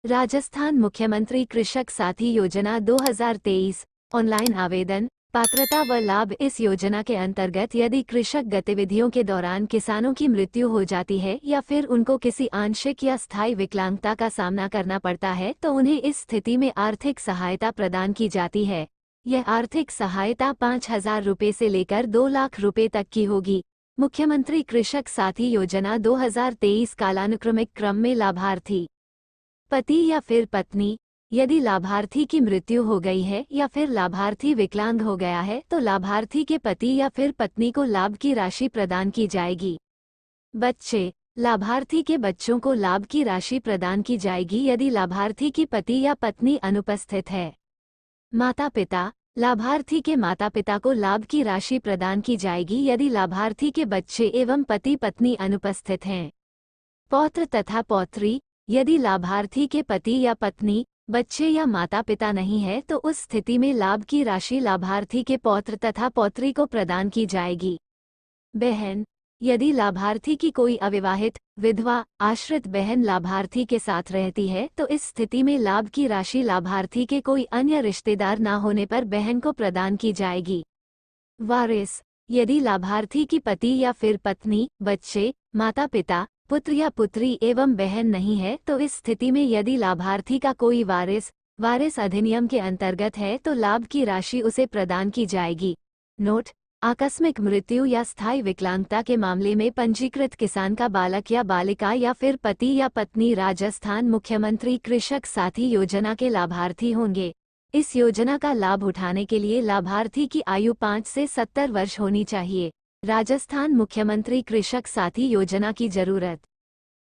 राजस्थान मुख्यमंत्री कृषक साथी योजना 2023 ऑनलाइन आवेदन पात्रता व लाभ। इस योजना के अंतर्गत यदि कृषक गतिविधियों के दौरान किसानों की मृत्यु हो जाती है या फिर उनको किसी आंशिक या स्थायी विकलांगता का सामना करना पड़ता है तो उन्हें इस स्थिति में आर्थिक सहायता प्रदान की जाती है। यह आर्थिक सहायता 5,000 रुपये से लेकर 2 लाख रुपये तक की होगी। मुख्यमंत्री कृषक साथी योजना 2023 कालानुक्रमिक क्रम में लाभार्थी पति या फिर पत्नी, यदि लाभार्थी की मृत्यु हो गई है या फिर लाभार्थी विकलांग हो गया है तो लाभार्थी के पति या फिर पत्नी को लाभ की राशि प्रदान की जाएगी। बच्चे, लाभार्थी के बच्चों को लाभ की राशि प्रदान की जाएगी यदि लाभार्थी की पति या पत्नी अनुपस्थित है। माता पिता, लाभार्थी के माता पिता को लाभ की राशि प्रदान की जाएगी यदि लाभार्थी के बच्चे एवं पति पत्नी अनुपस्थित हैं। पौत्र तथा पौत्री, यदि लाभार्थी के पति या पत्नी, बच्चे या माता पिता नहीं है तो उस स्थिति में लाभ की राशि लाभार्थी के पौत्र तथा पौत्री को प्रदान की जाएगी। बहन, यदि लाभार्थी की कोई अविवाहित, विधवा, आश्रित बहन लाभार्थी के साथ रहती है तो इस स्थिति में लाभ की राशि लाभार्थी के कोई अन्य रिश्तेदार न होने पर बहन को प्रदान की जाएगी। वारिस, यदि लाभार्थी की पति या फिर पत्नी, बच्चे, माता पिता, पुत्र या पुत्री एवं बहन नहीं है तो इस स्थिति में यदि लाभार्थी का कोई वारिस अधिनियम के अंतर्गत है तो लाभ की राशि उसे प्रदान की जाएगी। नोट: आकस्मिक मृत्यु या स्थायी विकलांगता के मामले में पंजीकृत किसान का बालक या बालिका या फिर पति या पत्नी राजस्थान मुख्यमंत्री कृषक साथी योजना के लाभार्थी होंगे। इस योजना का लाभ उठाने के लिए लाभार्थी की आयु 5 से 70 वर्ष होनी चाहिए। राजस्थान मुख्यमंत्री कृषक साथी योजना की जरूरत।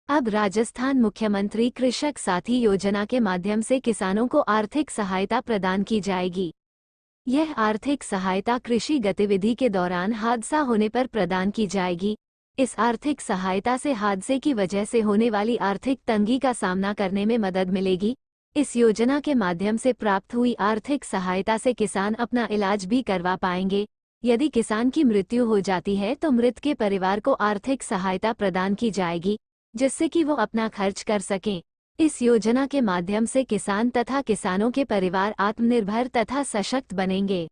अब राजस्थान मुख्यमंत्री कृषक साथी योजना के माध्यम से किसानों को आर्थिक सहायता प्रदान की जाएगी। यह आर्थिक सहायता कृषि गतिविधि के दौरान हादसा होने पर प्रदान की जाएगी। इस आर्थिक सहायता से हादसे की वजह से होने वाली आर्थिक तंगी का सामना करने में मदद मिलेगी। इस योजना के माध्यम से प्राप्त हुई आर्थिक सहायता से किसान अपना इलाज भी करवा पाएंगे। यदि किसान की मृत्यु हो जाती है तो मृत के परिवार को आर्थिक सहायता प्रदान की जाएगी जिससे कि वो अपना खर्च कर सकें। इस योजना के माध्यम से किसान तथा किसानों के परिवार आत्मनिर्भर तथा सशक्त बनेंगे।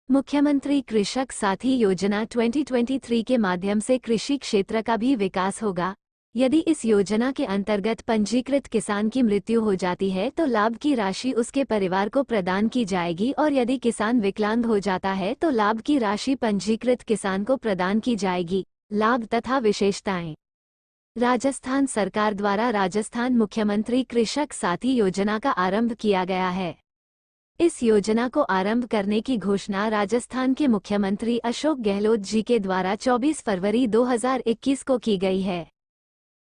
मुख्यमंत्री कृषक साथी योजना 2023 के माध्यम से कृषि क्षेत्र का भी विकास होगा। यदि इस योजना के अंतर्गत पंजीकृत किसान की मृत्यु हो जाती है तो लाभ की राशि उसके परिवार को प्रदान की जाएगी और यदि किसान विकलांग हो जाता है तो लाभ की राशि पंजीकृत किसान को प्रदान की जाएगी। लाभ तथा विशेषताएं। राजस्थान सरकार द्वारा राजस्थान मुख्यमंत्री कृषक साथी योजना का आरंभ किया गया है। इस योजना को आरंभ करने की घोषणा राजस्थान के मुख्यमंत्री अशोक गहलोत जी के द्वारा 24 फरवरी 2021 को की गई है।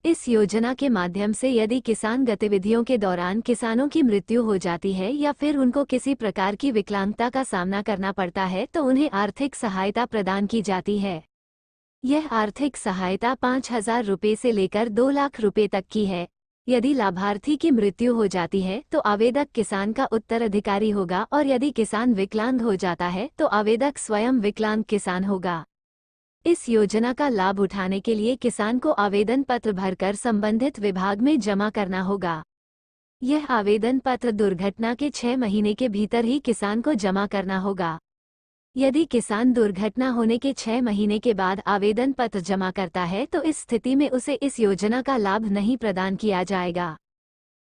इस योजना के माध्यम से यदि किसान गतिविधियों के दौरान किसानों की मृत्यु हो जाती है या फिर उनको किसी प्रकार की विकलांगता का सामना करना पड़ता है तो उन्हें आर्थिक सहायता प्रदान की जाती है। यह आर्थिक सहायता 5,000 रुपये से लेकर 2 लाख रुपये तक की है। यदि लाभार्थी की मृत्यु हो जाती है तो आवेदक किसान का उत्तराधिकारी होगा और यदि किसान विकलांग हो जाता है तो आवेदक स्वयं विकलांग किसान होगा। इस योजना का लाभ उठाने के लिए किसान को आवेदन पत्र भरकर संबंधित विभाग में जमा करना होगा। यह आवेदन पत्र दुर्घटना के 6 महीने के भीतर ही किसान को जमा करना होगा। यदि किसान दुर्घटना होने के 6 महीने के बाद आवेदन पत्र जमा करता है तो इस स्थिति में उसे इस योजना का लाभ नहीं प्रदान किया जाएगा।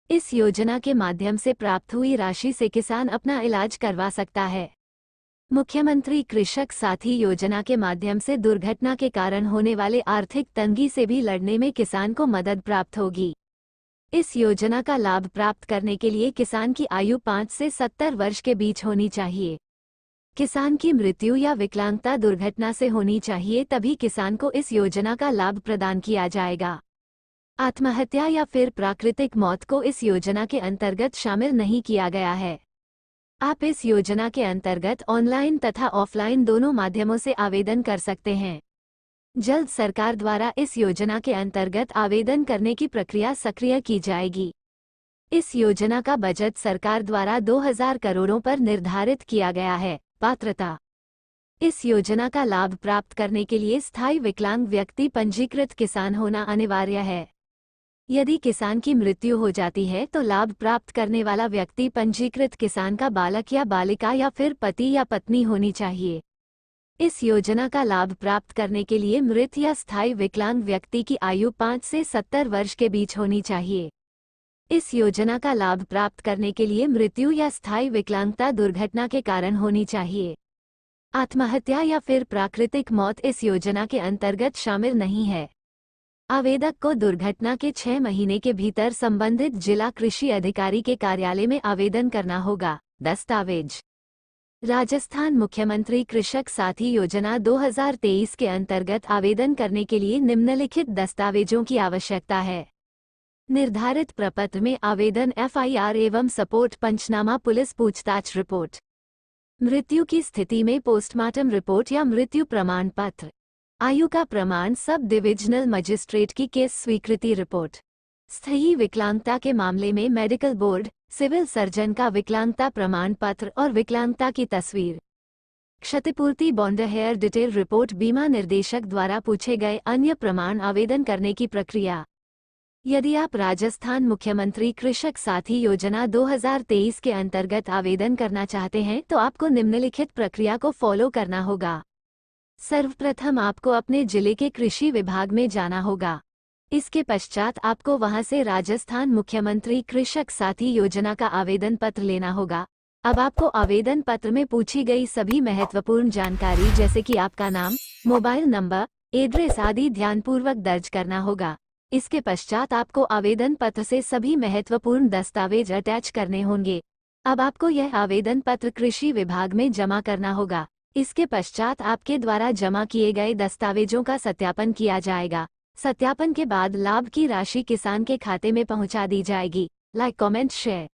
इस योजना के माध्यम से प्राप्त हुई राशि से किसान अपना इलाज करवा सकता है। मुख्यमंत्री कृषक साथी योजना के माध्यम से दुर्घटना के कारण होने वाले आर्थिक तंगी से भी लड़ने में किसान को मदद प्राप्त होगी। इस योजना का लाभ प्राप्त करने के लिए किसान की आयु 5 से 70 वर्ष के बीच होनी चाहिए। किसान की मृत्यु या विकलांगता दुर्घटना से होनी चाहिए तभी किसान को इस योजना का लाभ प्रदान किया जाएगा। आत्महत्या या फिर प्राकृतिक मौत को इस योजना के अंतर्गत शामिल नहीं किया गया है। आप इस योजना के अंतर्गत ऑनलाइन तथा ऑफलाइन दोनों माध्यमों से आवेदन कर सकते हैं। जल्द सरकार द्वारा इस योजना के अंतर्गत आवेदन करने की प्रक्रिया सक्रिय की जाएगी। इस योजना का बजट सरकार द्वारा 2000 करोड़ों पर निर्धारित किया गया है। पात्रता। इस योजना का लाभ प्राप्त करने के लिए स्थायी विकलांग व्यक्ति पंजीकृत किसान होना अनिवार्य है। यदि किसान की मृत्यु हो जाती है तो लाभ प्राप्त करने वाला व्यक्ति पंजीकृत किसान का बालक या बालिका या फिर पति या पत्नी होनी चाहिए। इस योजना का लाभ प्राप्त करने के लिए मृत या स्थायी विकलांग व्यक्ति की आयु 5 से 70 वर्ष के बीच होनी चाहिए। इस योजना का लाभ प्राप्त करने के लिए मृत्यु या स्थायी विकलांगता दुर्घटना के कारण होनी चाहिए। आत्महत्या या फिर प्राकृतिक मौत इस योजना के अंतर्गत शामिल नहीं है। आवेदक को दुर्घटना के 6 महीने के भीतर संबंधित जिला कृषि अधिकारी के कार्यालय में आवेदन करना होगा। दस्तावेज। राजस्थान मुख्यमंत्री कृषक साथी योजना 2023 के अंतर्गत आवेदन करने के लिए निम्नलिखित दस्तावेजों की आवश्यकता है। निर्धारित प्रपत्र में आवेदन FIR एवं सपोर्ट पंचनामा पुलिस पूछताछ रिपोर्ट। मृत्यु की स्थिति में पोस्टमार्टम रिपोर्ट या मृत्यु प्रमाण पत्र। आयु का प्रमाण सब डिविजनल मजिस्ट्रेट की केस स्वीकृति रिपोर्ट। स्थायी विकलांगता के मामले में मेडिकल बोर्ड, सिविल सर्जन का विकलांगता प्रमाण पत्र और विकलांगता की तस्वीर। क्षतिपूर्ति बॉन्ड हेयर डिटेल रिपोर्ट। बीमा निर्देशक द्वारा पूछे गए अन्य प्रमाण। आवेदन करने की प्रक्रिया। यदि आप राजस्थान मुख्यमंत्री कृषक साथी योजना 2023 के अंतर्गत आवेदन करना चाहते हैं तो आपको निम्नलिखित प्रक्रिया को फॉलो करना होगा। सर्वप्रथम आपको अपने जिले के कृषि विभाग में जाना होगा। इसके पश्चात आपको वहां से राजस्थान मुख्यमंत्री कृषक साथी योजना का आवेदन पत्र लेना होगा। अब आपको आवेदन पत्र में पूछी गई सभी महत्वपूर्ण जानकारी जैसे कि आपका नाम, मोबाइल नंबर, एड्रेस आदि ध्यानपूर्वक दर्ज करना होगा। इसके पश्चात आपको आवेदन पत्र से सभी महत्वपूर्ण दस्तावेज अटैच करने होंगे। अब आपको यह आवेदन पत्र कृषि विभाग में जमा करना होगा। इसके पश्चात आपके द्वारा जमा किए गए दस्तावेजों का सत्यापन किया जाएगा। सत्यापन के बाद लाभ की राशि किसान के खाते में पहुंचा दी जाएगी। Like, comment, share.